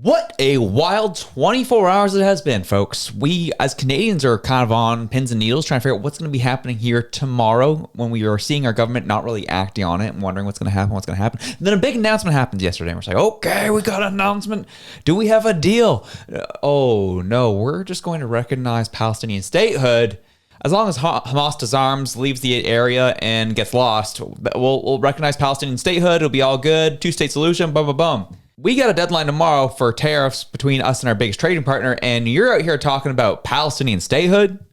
What a wild 24 hours it has been, folks. We, as Canadians, are kind of on pins and needles trying to figure out what's going to be happening here tomorrow when we are seeing our government not really acting on it and wondering what's going to happen. And then a big announcement happened yesterday. And we're like, okay, we got an announcement. Do we have a deal? Oh, no, we're just going to recognize Palestinian statehood. As long as Hamas disarms, leaves the area, and gets lost, we'll recognize Palestinian statehood. It'll be all good. Two-state solution, boom, boom, boom. We got a deadline tomorrow for tariffs between us and our biggest trading partner, and you're out here talking about Palestinian statehood?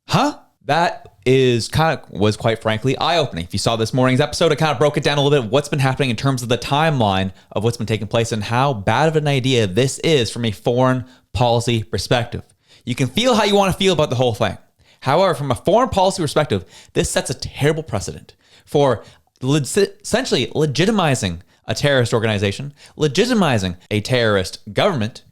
Huh? That was quite frankly eye-opening. If you saw this morning's episode, I kind of broke it down a little bit, what's been happening in terms of the timeline of what's been taking place and how bad of an idea this is from a foreign policy perspective. You can feel how you want to feel about the whole thing. However, from a foreign policy perspective, this sets a terrible precedent for essentially legitimizing a terrorist organization, legitimizing a terrorist government,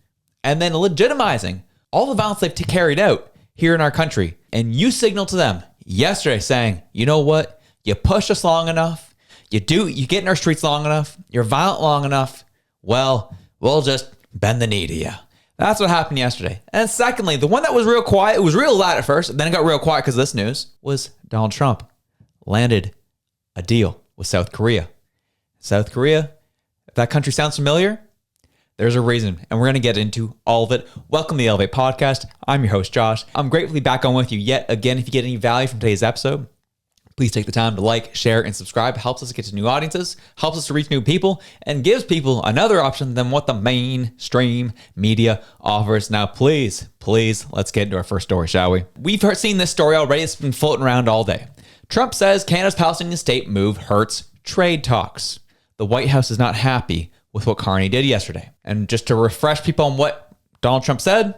and then legitimizing all the violence they've carried out here in our country. And you signaled to them yesterday saying, you know what? You push us long enough. You get in our streets long enough. You're violent long enough. Well, we'll just bend the knee to you. That's what happened yesterday. And secondly, the one that was real quiet, it was real loud at first, then it got real quiet because of this news, was Donald Trump landed a deal with South Korea. South Korea, if that country sounds familiar, there's a reason, and we're going to get into all of it. Welcome to the Elevate Podcast. I'm your host, Josh. I'm gratefully back on with you yet again. If you get any value from today's episode, please take the time to like, share, and subscribe. It helps us get to new audiences, helps us to reach new people, and gives people another option than what the mainstream media offers. Now, please, let's get into our first story, shall we? We've seen this story already. It's been floating around all day. Trump says Canada's Palestinian state move hurts trade talks. The White House is not happy with what Carney did yesterday. And just to refresh people on what Donald Trump said,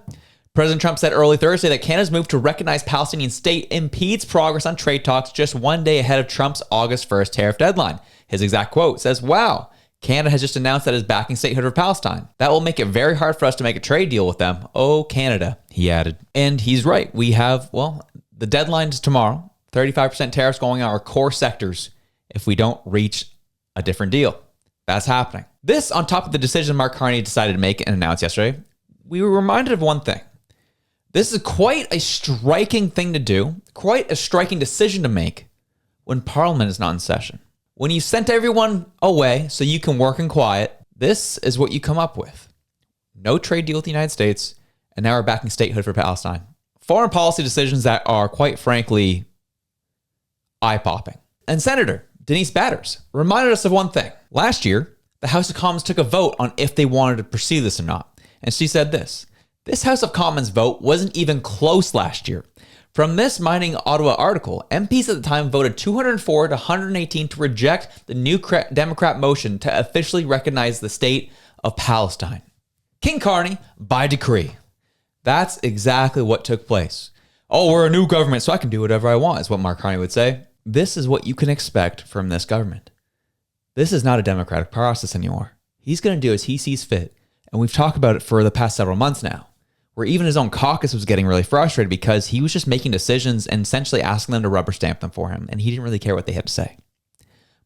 President Trump said early Thursday that Canada's move to recognize Palestinian state impedes progress on trade talks just one day ahead of Trump's August 1st tariff deadline. His exact quote says, "Wow, Canada has just announced that it is backing statehood of Palestine. That will make it very hard for us to make a trade deal with them. Oh, Canada," he added. And he's right. We have, the deadline is tomorrow. 35% tariffs going on our core sectors if we don't reach a different deal. That's happening. This, on top of the decision Mark Carney decided to make and announce yesterday, we were reminded of one thing. This is quite a striking thing to do, quite a striking decision to make when Parliament is not in session. When you sent everyone away so you can work in quiet, this is what you come up with. No trade deal with the United States, and now we're backing statehood for Palestine. Foreign policy decisions that are, quite frankly, eye-popping. And Senator Denise Batters reminded us of one thing. Last year, the House of Commons took a vote on if they wanted to pursue this or not. And she said this House of Commons vote wasn't even close last year. From this Mining Ottawa article, MPs at the time voted 204 to 118 to reject the new Democrat motion to officially recognize the state of Palestine. King Carney, by decree. That's exactly what took place. Oh, we're a new government, so I can do whatever I want, is what Mark Carney would say. This is what you can expect from this government. This is not a democratic process anymore. He's going to do as he sees fit. And we've talked about it for the past several months now, where even his own caucus was getting really frustrated because he was just making decisions and essentially asking them to rubber stamp them for him. And he didn't really care what they had to say.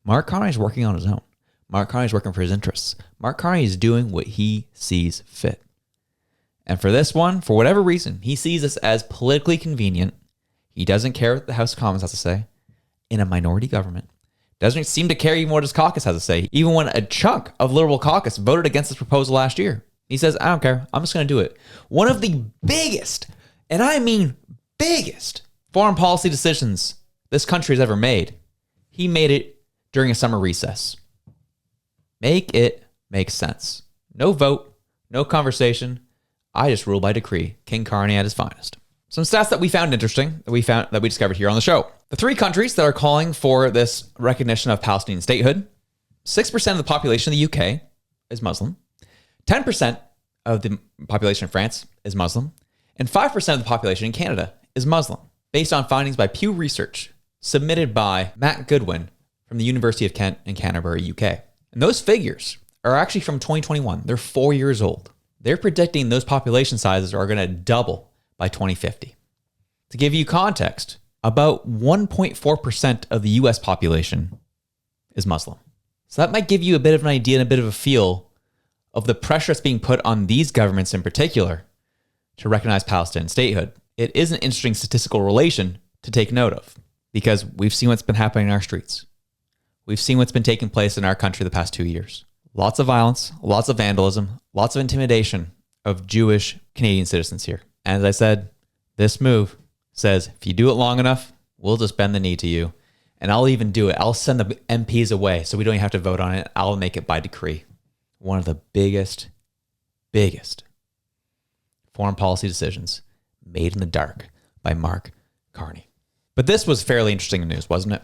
Mark Carney is working on his own. Mark Carney is working for his interests. Mark Carney is doing what he sees fit. And for this one, for whatever reason, he sees this as politically convenient. He doesn't care what the House of Commons has to say. In a minority government, doesn't seem to care even what his caucus has to say. Even when a chunk of Liberal caucus voted against this proposal last year, he says, I don't care. I'm just going to do it. One of the biggest, and I mean biggest, foreign policy decisions this country has ever made. He made it during a summer recess. Make it make sense. No vote, no conversation. I just rule by decree. King Carney at his finest. Some stats that we found interesting, that we discovered here on the show. The three countries that are calling for this recognition of Palestinian statehood, 6% of the population of the UK is Muslim, 10% of the population of France is Muslim, and 5% of the population in Canada is Muslim, based on findings by Pew Research, submitted by Matt Goodwin from the University of Kent in Canterbury, UK. And those figures are actually from 2021. They're 4 years old. They're predicting those population sizes are going to double by 2050. To give you context, about 1.4% of the US population is Muslim. So that might give you a bit of an idea and a bit of a feel of the pressure that's being put on these governments in particular to recognize Palestinian statehood. It is an interesting statistical relation to take note of, because we've seen what's been happening in our streets. We've seen what's been taking place in our country the past 2 years. Lots of violence, lots of vandalism, lots of intimidation of Jewish Canadian citizens here. And as I said, this move says, if you do it long enough, we'll just bend the knee to you. And I'll even do it. I'll send the MPs away so we don't even have to vote on it. I'll make it by decree. One of the biggest foreign policy decisions made in the dark by Mark Carney. But this was fairly interesting news, wasn't it?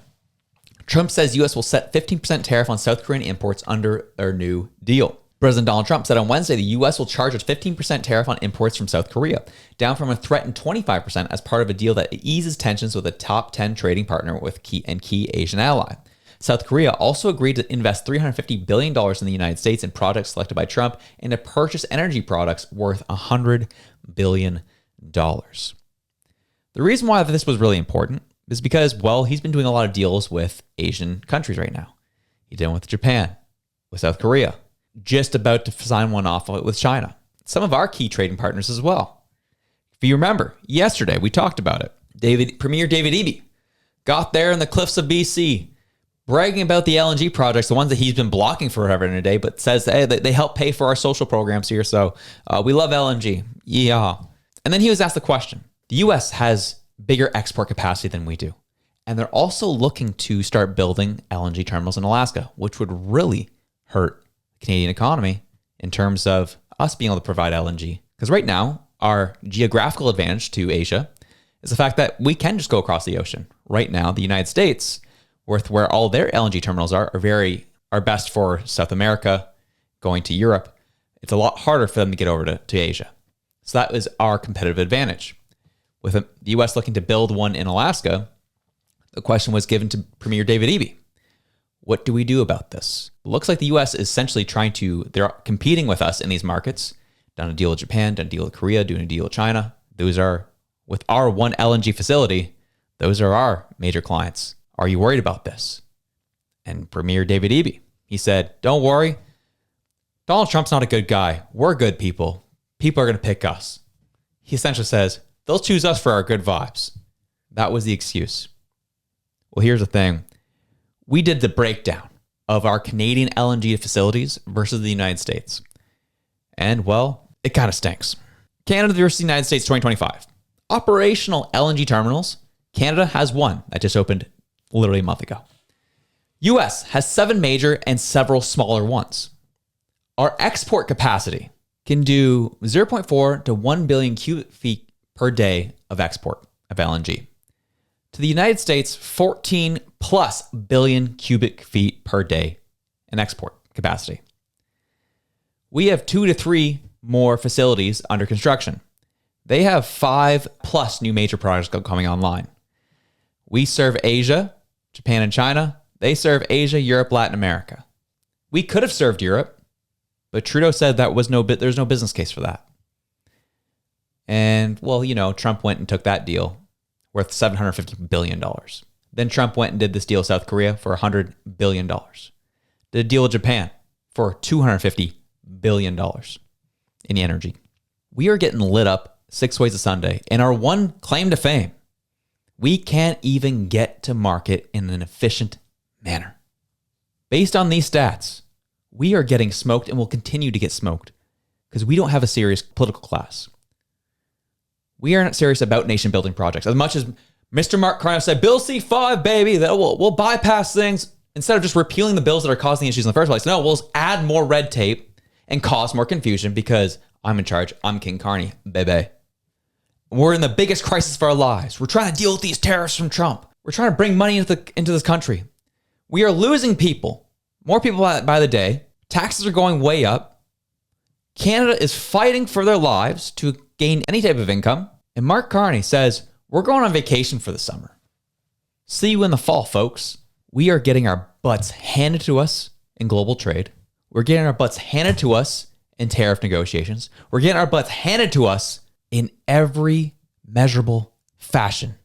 Trump says U.S. will set 15% tariff on South Korean imports under their new deal. President Donald Trump said on Wednesday the U.S. will charge a 15% tariff on imports from South Korea, down from a threatened 25% as part of a deal that eases tensions with a top 10 trading partner with key Asian ally. South Korea also agreed to invest $350 billion in the United States in projects selected by Trump and to purchase energy products worth $100 billion. The reason why this was really important is because, well, he's been doing a lot of deals with Asian countries right now. He did one with Japan, with South Korea, just about to sign one off with China. Some of our key trading partners as well. If you remember, yesterday we talked about it. Premier David Eby got there in the cliffs of BC, bragging about the LNG projects, the ones that he's been blocking forever and a day, but says, hey, they help pay for our social programs here, so we love LNG. Yeah. And then he was asked the question, the U.S. has bigger export capacity than we do, and they're also looking to start building LNG terminals in Alaska, which would really hurt the Canadian economy in terms of us being able to provide LNG. Because right now, our geographical advantage to Asia is the fact that we can just go across the ocean. Right now, the United States, where all their LNG terminals are best for South America, going to Europe. It's a lot harder for them to get over to Asia. So that is our competitive advantage. With the U.S. looking to build one in Alaska, the question was given to Premier David Eby. What do we do about this? It looks like the U.S. is essentially they're competing with us in these markets. Done a deal with Japan, done a deal with Korea, doing a deal with China. Those are, with our one LNG facility, those are our major clients. Are you worried about this? And Premier David Eby, he said, don't worry. Donald Trump's not a good guy. We're good people. People are going to pick us. He essentially says, they'll choose us for our good vibes. That was the excuse. Well, here's the thing. We did the breakdown of our Canadian LNG facilities versus the United States. And, well, it kind of stinks. Canada versus the United States 2025. Operational LNG terminals. Canada has one that just opened literally a month ago. US has 7 major and several smaller ones. Our export capacity can do 0.4 to 1 billion cubic feet per day of export of LNG. To the United States, 14 plus billion cubic feet per day in export capacity. We have 2 to 3 more facilities under construction. They have 5 plus new major projects coming online. We serve Asia, Japan and China. They serve Asia, Europe, Latin America. We could have served Europe, but Trudeau said there's no business case for that. And, well, Trump went and took that deal worth $750 billion. Then Trump went and did this deal with South Korea for $100 billion. Did a deal with Japan for $250 billion in energy. We are getting lit up 6 ways a Sunday. And our one claim to fame, we can't even get to market in an efficient manner. Based on these stats, we are getting smoked and will continue to get smoked because we don't have a serious political class. We are not serious about nation building projects. As much as Mr. Mark Carney said, Bill C-5, baby, that we'll bypass things. Instead of just repealing the bills that are causing issues in the first place, no, we'll just add more red tape and cause more confusion because I'm in charge. I'm King Carney, baby. We're in the biggest crisis of our lives. We're trying to deal with these tariffs from Trump. We're trying to bring money into this country. We are losing people. More people by the day. Taxes are going way up. Canada is fighting for their lives to gain any type of income. And Mark Carney says, we're going on vacation for the summer. See you in the fall, folks. We are getting our butts handed to us in global trade. We're getting our butts handed to us in tariff negotiations. We're getting our butts handed to us in every measurable fashion.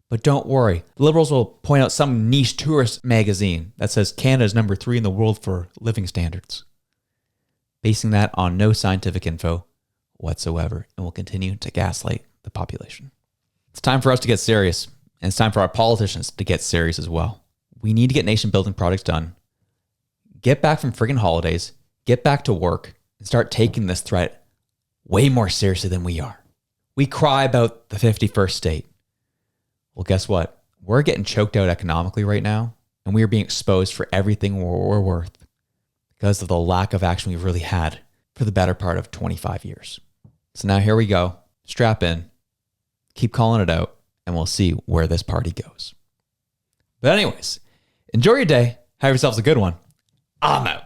But don't worry, the Liberals will point out some niche tourist magazine that says Canada is number 3 in the world for living standards. basing that on no scientific info whatsoever, and will continue to gaslight the population. It's time for us to get serious, and it's time for our politicians to get serious as well. We need to get nation building projects done. Get back from friggin' holidays, get back to work, and start taking this threat way more seriously than we are. We cry about the 51st state. Well, guess what? We're getting choked out economically right now, and we are being exposed for everything we're worth because of the lack of action we've really had for the better part of 25 years. So now here we go. Strap in, keep calling it out, and we'll see where this party goes. But anyways, enjoy your day. Have yourselves a good one. I'm out.